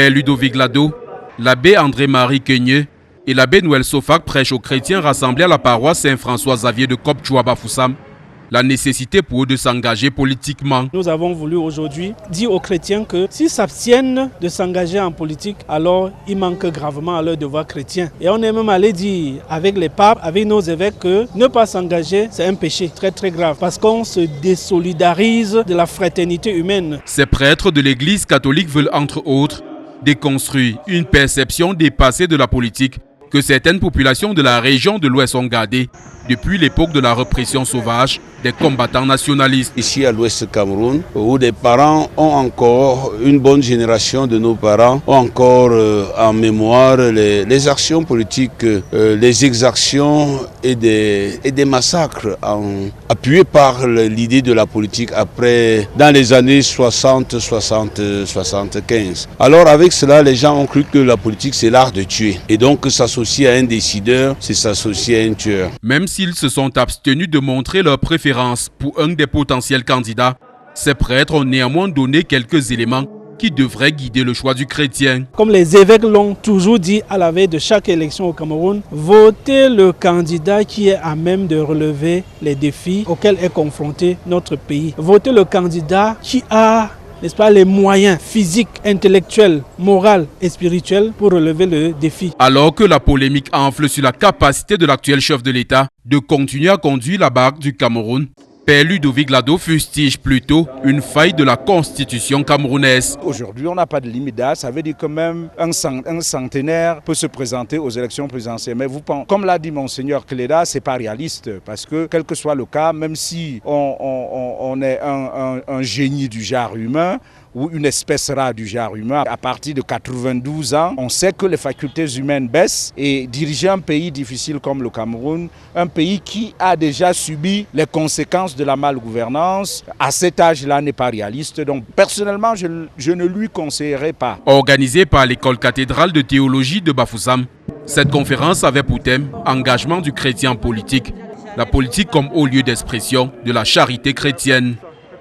Père Ludovic Lado, l'abbé André-Marie Kenyé et l'abbé Noël Sofak prêchent aux chrétiens rassemblés à la paroisse Saint-François-Xavier de Kopchua Bafoussam la nécessité pour eux de s'engager politiquement. Nous avons voulu aujourd'hui dire aux chrétiens que s'ils s'abstiennent de s'engager en politique, alors ils manquent gravement à leur devoir chrétien. Et on est même allé dire avec les papes, avec nos évêques, que ne pas s'engager, c'est un péché très très grave parce qu'on se désolidarise de la fraternité humaine. Ces prêtres de l'Église catholique veulent entre autres déconstruire une perception dépassée de la politique que certaines populations de la région de l'Ouest ont gardée depuis l'époque de la répression sauvage des combattants nationalistes. Ici à l'Ouest du Cameroun, où des parents ont encore, une bonne génération de nos parents ont encore en mémoire les actions politiques, les exactions et des massacres appuyés par l'idée de la politique dans les années 60, 60, 75. Alors avec cela, les gens ont cru que la politique c'est l'art de tuer. Et donc s'associer à un décideur, c'est s'associer à un tueur. Même s'ils se sont abstenus de montrer leur préférence pour un des potentiels candidats, ces prêtres ont néanmoins donné quelques éléments qui devraient guider le choix du chrétien. Comme les évêques l'ont toujours dit à la veille de chaque élection au Cameroun, votez le candidat qui est à même de relever les défis auxquels est confronté notre pays. Votez le candidat qui a, n'est-ce pas, les moyens physiques, intellectuels, moraux et spirituels pour relever le défi. Alors que la polémique enfle sur la capacité de l'actuel chef de l'État de continuer à conduire la barque du Cameroun, Père Ludovic Lado fustige plutôt une faille de la constitution camerounaise. Aujourd'hui, on n'a pas de limite d'âge, ça veut dire que même un centenaire peut se présenter aux élections présidentielles. Mais vous pensez, comme l'a dit Monseigneur Cléda, ce n'est pas réaliste parce que quel que soit le cas, même si on est un génie du genre humain, ou une espèce rare du genre humain, à partir de 92 ans, on sait que les facultés humaines baissent et diriger un pays difficile comme le Cameroun, un pays qui a déjà subi les conséquences de la malgouvernance, à cet âge-là n'est pas réaliste. Donc personnellement, je ne lui conseillerais pas. Organisée par l'école cathédrale de théologie de Bafoussam, cette conférence avait pour thème engagement du chrétien politique, la politique comme haut lieu d'expression de la charité chrétienne.